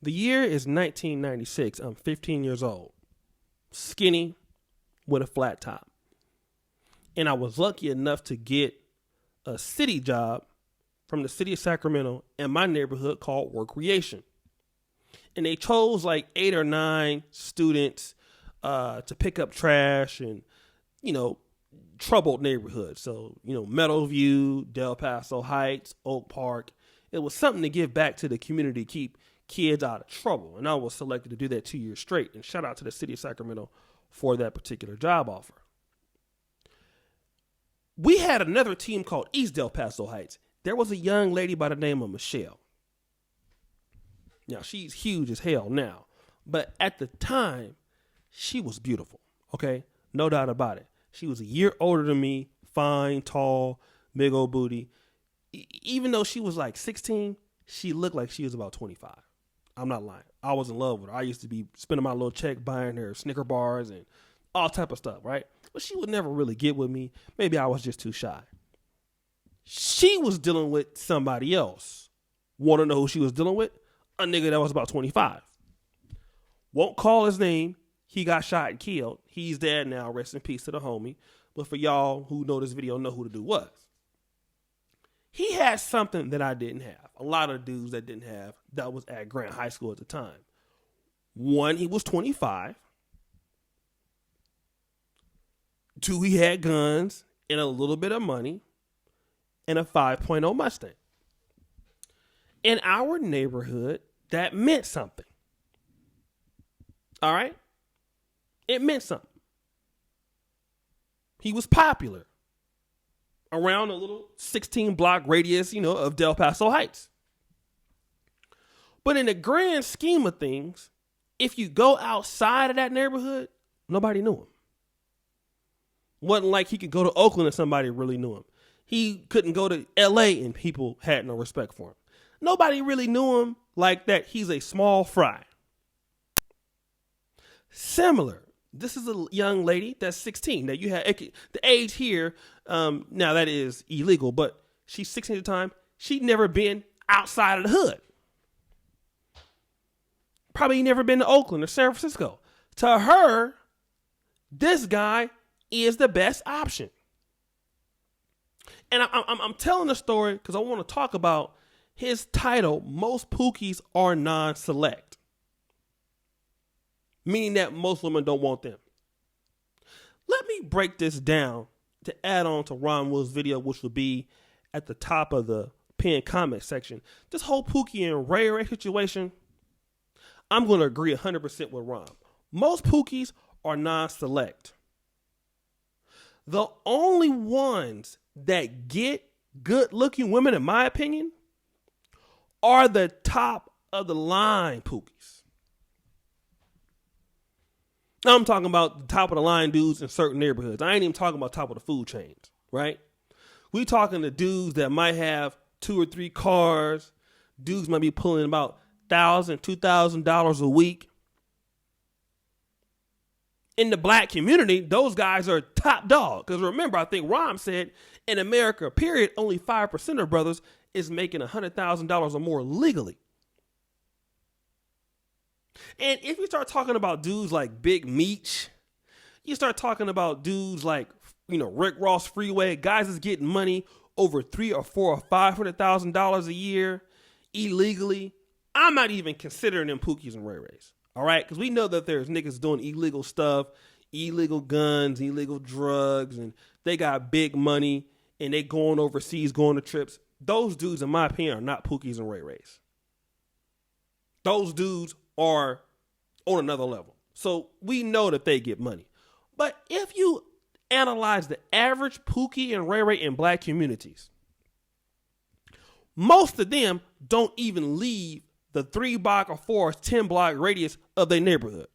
The year is 1996. I'm 15 years old. Skinny with a flat top. And I was lucky enough to get a city job from the city of Sacramento in my neighborhood called Recreation. And they chose like 8 or 9 students to pick up trash and, troubled neighborhoods. So, Meadowview, Del Paso Heights, Oak Park. It was something to give back to the community, keep kids out of trouble. And I was selected to do that 2 years straight. And shout out to the city of Sacramento for that particular job offer. We had another team called East Del Paso Heights. There was a young lady by the name of Michelle. Now, she's huge as hell now. But at the time, she was beautiful. Okay? No doubt about it. She was a year older than me, fine, tall, big old booty. Even though she was like 16, she looked like she was about 25. I'm not lying. I was in love with her. I used to be spending my little check buying her Snicker bars and all type of stuff, right? But she would never really get with me. Maybe I was just too shy. She was dealing with somebody else. Want to know who she was dealing with? A nigga that was about 25. Won't call his name. He got shot and killed. He's dead now. Rest in peace to the homie. But for y'all who know this video, know who the dude was. He had something that I didn't have. A lot of dudes that didn't have. That was at Grant High School at the time. One, he was 25. 2, he had guns and a little bit of money and a 5.0 Mustang. In our neighborhood, that meant something. All right? It meant something. He was popular around a little 16-block radius, of Del Paso Heights. But in the grand scheme of things, if you go outside of that neighborhood, nobody knew him. Wasn't like he could go to Oakland and somebody really knew him. He couldn't go to LA and people had no respect for him. Nobody really knew him like that. He's a small fry. Similar. This is a young lady that's 16. Now you have the age here. Now that is illegal, but she's 16 at the time. She'd never been outside of the hood. Probably never been to Oakland or San Francisco. To her, this guy is the best option. And I'm telling the story because I want to talk about his title. Most Pookies are non-select. Meaning that most women don't want them. Let me break this down to add on to Ron Will's video, which will be at the top of the pinned comment section. This whole Pookie and Ray Ray situation, I'm going to agree 100% with Ron. Most Pookies are non-select. The only ones that get good-looking women, in my opinion, are the top of the line Pookies. Now I'm talking about the top of the line dudes in certain neighborhoods. I ain't even talking about top of the food chains, right? We talking to dudes that might have 2 or 3 cars. Dudes might be pulling about $1,000, $2,000 a week. In the black community, those guys are top dog. Because remember, I think Rom said in America, period, only 5% of brothers is making $100,000 or more legally. And if you start talking about dudes like Big Meech, you start talking about dudes like, Rick Ross Freeway, guys that's getting money over $300,000 or $400,000 or $500,000 a year illegally. I'm not even considering them Pookies and Ray Rays. All right, because we know that there's niggas doing illegal stuff, illegal guns, illegal drugs, and they got big money, and they going overseas, going to trips. Those dudes, in my opinion, are not Pookies and Ray Rays. Those dudes are on another level. So we know that they get money. But if you analyze the average Pookie and Ray Ray in black communities, most of them don't even leave the 3 block or 4 or 10 block radius of their neighborhood.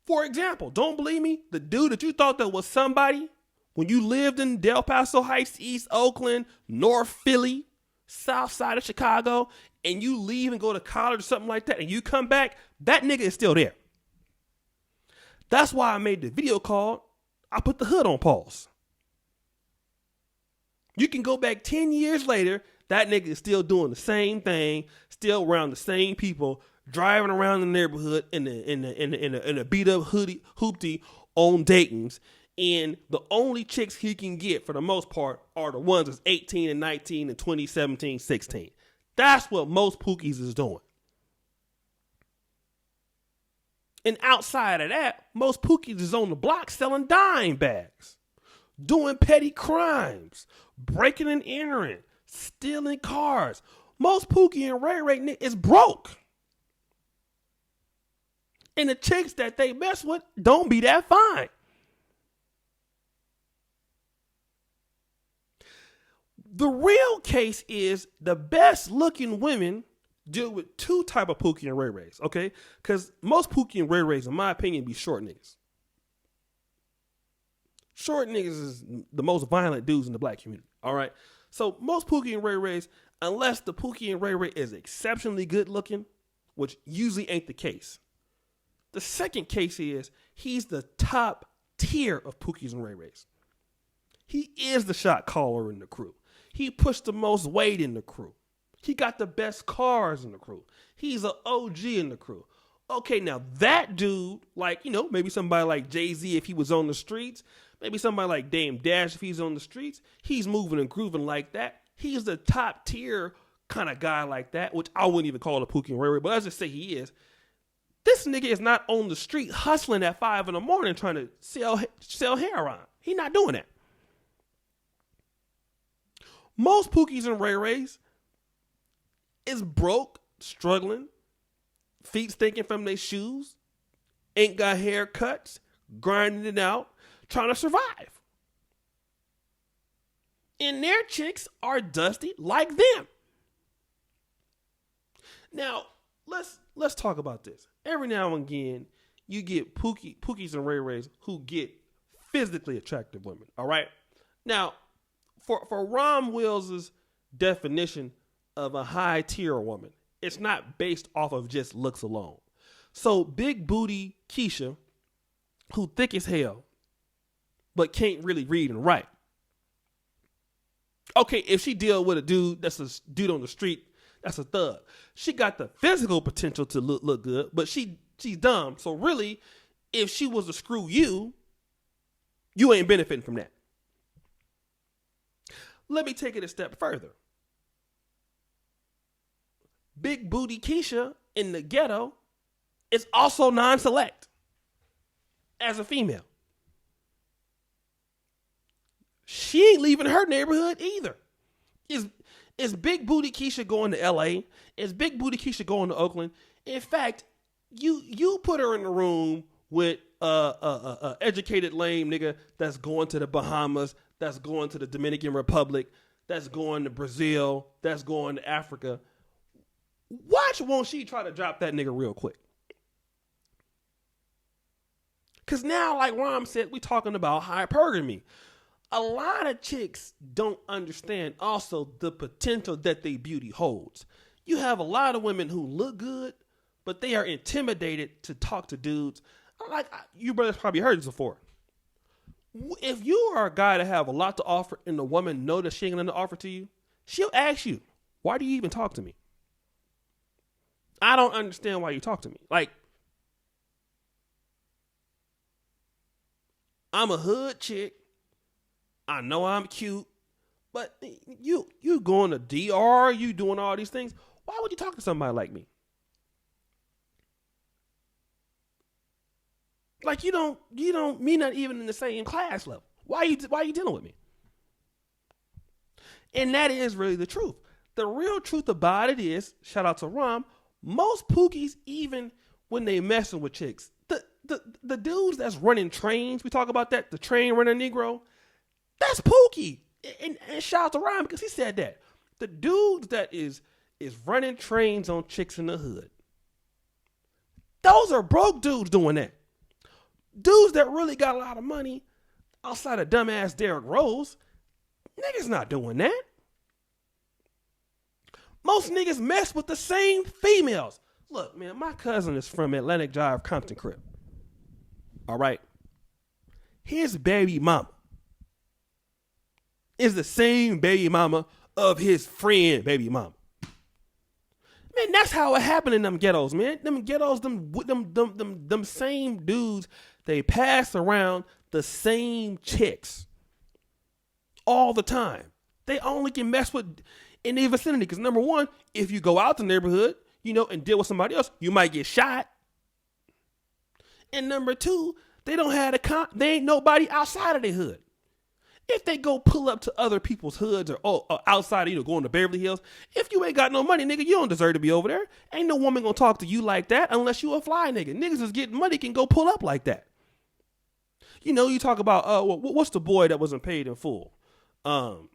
For example, don't believe me? The dude that you thought that was somebody when you lived in Del Paso Heights, East Oakland, North Philly, South side of Chicago, and you leave and go to college or something like that, and you come back, that nigga is still there. That's why I made the video called I Put the Hood on Pause. You can go back 10 years later, That nigga is still doing the same thing, still around the same people, driving around the neighborhood in a beat up hoopty on Dayton's. And the only chicks he can get for the most part are the ones that's 18 and 19 and 20, 17, 16. That's what most Pookies is doing. And outside of that, most Pookies is on the block selling dime bags, doing petty crimes, breaking and entering, stealing cars. Most Pookie and Ray Ray is broke. And the chicks that they mess with don't be that fine. The real case is the best looking women deal with two type of Pookie and Ray Rays, okay? Because most Pookie and Ray Rays, in my opinion, be short niggas. Short niggas is the most violent dudes in the black community, all right? So most Pookie and Ray Rays, unless the Pookie and Ray Ray is exceptionally good looking, which usually ain't the case. The second case is he's the top tier of Pookies and Ray Rays. He is the shot caller in the crew. He pushed the most weight in the crew. He got the best cars in the crew. He's an OG in the crew. Okay, now that dude, like, maybe somebody like Jay-Z if he was on the streets, maybe somebody like Dame Dash if he's on the streets, he's moving and grooving like that. He's the top tier kind of guy like that, which I wouldn't even call a Pookie and Ray Ray, but let's just say he is. This nigga is not on the street hustling at 5 a.m. trying to sell heroin. He not doing that. Most Pookies and Ray Rays is broke, struggling, feet stinking from their shoes, ain't got haircuts, grinding it out, trying to survive. And their chicks are dusty like them. Now, let's talk about this. Every now and again, you get Pookies and Ray Rays who get physically attractive women, all right? Now, for Ron Wills' definition of a high tier woman, it's not based off of just looks alone. So big booty Keisha, who thick as hell, but can't really read and write. Okay, if she deal with a dude that's a dude on the street, that's a thug. She got the physical potential to look good, but she's dumb. So really, if she was to screw you, you ain't benefiting from that. Let me take it a step further. Big booty Keisha in the ghetto is also non-select as a female. She ain't leaving her neighborhood either. Is big booty Keisha going to LA? Is big booty Keisha going to Oakland? In fact, you put her in the room with a educated lame nigga that's going to the Bahamas, that's going to the Dominican Republic, that's going to Brazil, that's going to Africa. Watch, won't she try to drop that nigga real quick? Because now, like Rom said, we talking about hypergamy. A lot of chicks don't understand also the potential that their beauty holds. You have a lot of women who look good, but they are intimidated to talk to dudes. Like, you brothers probably heard this before. If you are a guy that have a lot to offer and the woman know that she ain't going to offer to you, she'll ask you, why do you even talk to me? I don't understand why you talk to me. Like, I'm a hood chick. I know I'm cute, but you going to DR, you doing all these things. Why would you talk to somebody like me? Like, you don't me not even in the same class level. Why are you dealing with me? And that is really the truth. The real truth about it is, shout out to Rom, most Pookies, even when they messing with chicks, the dudes that's running trains, we talk about that, the train running Negro, that's Pookie. And shout out to Rom because he said that. The dudes that is running trains on chicks in the hood, those are broke dudes doing that. Dudes that really got a lot of money outside of dumbass Derrick Rose, niggas not doing that. Most niggas mess with the same females. Look, man, my cousin is from Atlantic Drive, Compton Crib. All right. His baby mama is the same baby mama of his friend baby mama. Man, that's how it happened in them ghettos, man. Them ghettos, them same dudes, they pass around the same chicks all the time. They only can mess with in their vicinity. Because number one, if you go out the neighborhood, and deal with somebody else, you might get shot. And number two, they don't have they ain't nobody outside of their hood. If they go pull up to other people's hoods or outside of going to Beverly Hills, if you ain't got no money, nigga, you don't deserve to be over there. Ain't no woman gonna talk to you like that unless you a fly nigga. Niggas is getting money can go pull up like that. You talk about what's the boy that wasn't paid in full? Alpo.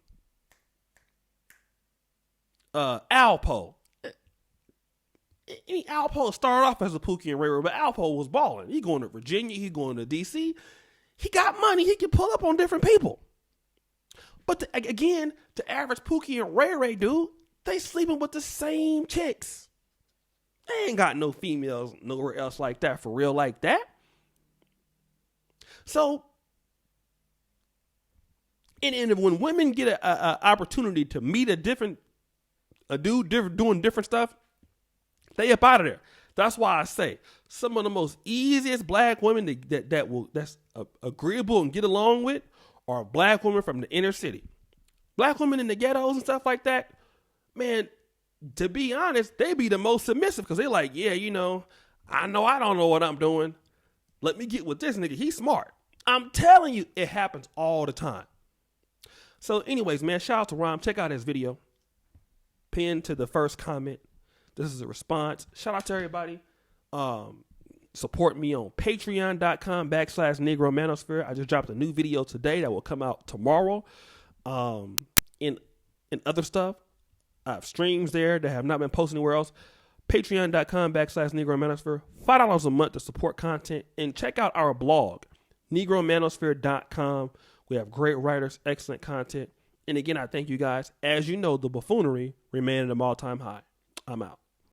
Alpo started off as a Pookie and Ray Ray, but Alpo was balling. He going to Virginia, he going to DC. He got money. He can pull up on different people. But the average Pookie and Ray Ray dude, they sleeping with the same chicks. They ain't got no females nowhere else like that for real like that. So, and when women get a opportunity to meet a dude doing different stuff, they up out of there. That's why I say some of the most easiest black women that's agreeable and get along with are black women from the inner city. Black women in the ghettos and stuff like that, man, to be honest, they be the most submissive because they like, yeah, I know I don't know what I'm doing. Let me get with this nigga. He's smart. I'm telling you, it happens all the time. So anyways, man, shout out to Rom. Check out his video. Pinned to the first comment. This is a response. Shout out to everybody. Support me on patreon.com/Negro Manosphere. I just dropped a new video today that will come out tomorrow. In other stuff, I have streams there that have not been posted anywhere else. Patreon.com/Negro Manosphere. $5 a month to support content. And check out our blog, NegroManosphere.com. We have great writers, excellent content. And again, I thank you guys. As you know, the buffoonery remained at an all-time high. I'm out.